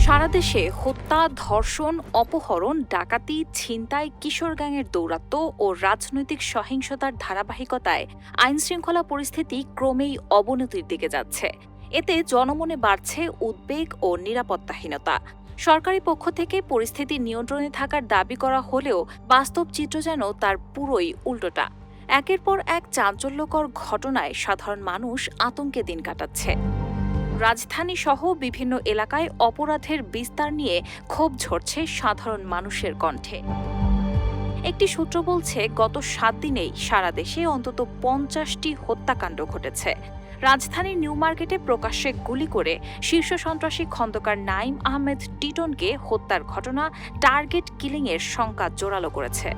সারা দেশে হত্যা, ধর্ষণ, অপহরণ, ডাকাতি, ছিনতাই, কিশোর গ্যাংয়ের দৌরাত্ম্য ও রাজনৈতিক সহিংসতার ধারাবাহিকতায় আইনশৃঙ্খলা পরিস্থিতি ক্রমেই অবনতির দিকে যাচ্ছে। এতে জনমনে বাড়ছে উদ্বেগ ও নিরাপত্তাহীনতা। সরকারি পক্ষ থেকে পরিস্থিতি নিয়ন্ত্রণে থাকার দাবি করা হলেও বাস্তব চিত্র যেন তার পুরোই উল্টোটা। একের পর এক চাঞ্চল্যকর ঘটনায় সাধারণ মানুষ আতঙ্কে দিন কাটাচ্ছে। রাজধানী সহ বিভিন্ন এলাকায় অপরাধের বিস্তার নিয়ে ক্ষোভ ঝরছে সাধারণ মানুষের কণ্ঠে। একটি সূত্র বলছে, গত 7 দিনেই সারা দেশে অন্তত 50টি হত্যাকাণ্ড ঘটেছে। রাজধানীর নিউ মার্কেটে প্রকাশ্যে গুলি করে শীর্ষ সন্ত্রাসী খন্দকার নাঈম আহমেদ টিটনকে হত্যার ঘটনা টার্গেট কিলিংয়ের শঙ্কা জোরালো করেছে।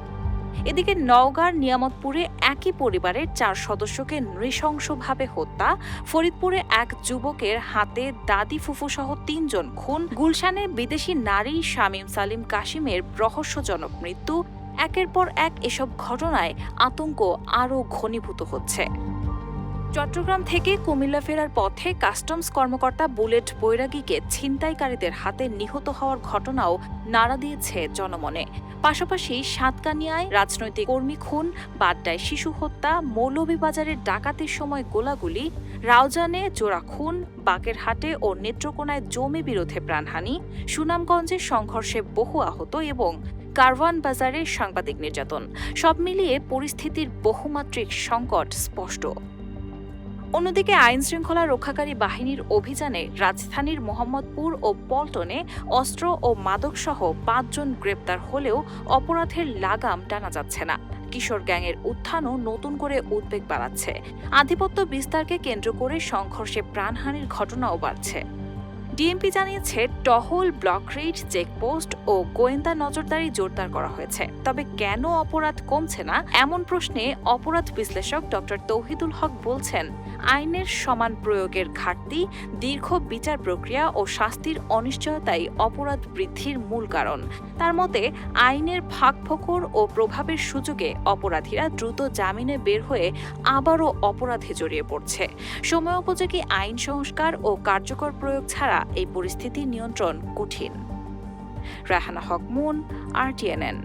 এদিকে নওগাঁর নিয়ামতপুরে একই পরিবারের 4 সদস্যকে নৃশংসভাবে হত্যা, ফরিদপুরে এক যুবকের হাতে দাদি ফুফুসহ 3 জন খুন, গুলশানে বিদেশি নারী শামীম সালিম কাশিমের রহস্যজনক মৃত্যু, একের পর এক এসব ঘটনায় আতঙ্ক আরও ঘনীভূত হচ্ছে। চট্টগ্রাম থেকে কুমিল্লা ফেরার পথে কাস্টমস কর্মকর্তা বুলেট বৈরাগীকে ছিনতাইকারীদের হাতে নিহত হওয়ার ঘটনাও নাড়া দিয়েছে জনমনে। পাশাপাশি সাতকানিয়ায় রাজনৈতিক কর্মী খুন, বাড্ডায় শিশু হত্যা, মৌলভীবাজারের ডাকাতির সময় গোলাগুলি, রাউজানে জোড়া খুন, বাকেরহাটে ও নেত্রকোনায় জমি বিরোধে প্রাণহানি, সুনামগঞ্জে সংঘর্ষে বহু আহত এবং কারওয়ান বাজারে সাংবাদিক নির্যাতন, সব মিলিয়ে পরিস্থিতির বহুমাত্রিক সংকট স্পষ্ট। অন্যদিকে আইনশৃঙ্খলা রক্ষাকারী বাহিনীর অভিযানে রাজধানীর মোহাম্মদপুর ও পল্টনে অস্ত্র ও মাদকসহ 5 জন গ্রেপ্তার হলেও অপরাধের লাগাম টানা যাচ্ছে না। কিশোর গ্যাংয়ের উত্থানও নতুন করে উদ্বেগ বাড়াচ্ছে। আধিপত্য বিস্তারকে কেন্দ্র করে সংঘর্ষে প্রাণহানির ঘটনাও বাড়ছে। ডিএমপি জানিয়েছে, টহল, ব্লক রেড, চেকপোস্ট ও গোয়েন্দা নজরদারি জোরদার করা হয়েছে। তবে কেন অপরাধ কমছে না, এমন প্রশ্নে অপরাধ বিশ্লেষক ডক্টর তৌহিদুল হক বলছেন, আইনের সমান প্রয়োগের ঘাটতি, দীর্ঘ বিচার প্রক্রিয়া ও শাস্তির অনিশ্চয়তাই অপরাধ বৃদ্ধির মূল কারণ। তার মতে, আইনের ফাঁকফোকর ও প্রভাবের সুযোগে অপরাধীরা দ্রুত জামিনে বের হয়ে আবারও অপরাধে জড়িয়ে পড়ছে। সময়োপযোগী আইন সংস্কার ও কার্যকর প্রয়োগ ছাড়া এই পরিস্থিতি নিয়ন্ত্রণ কঠিন। রাহানা হক মুন, RTNN।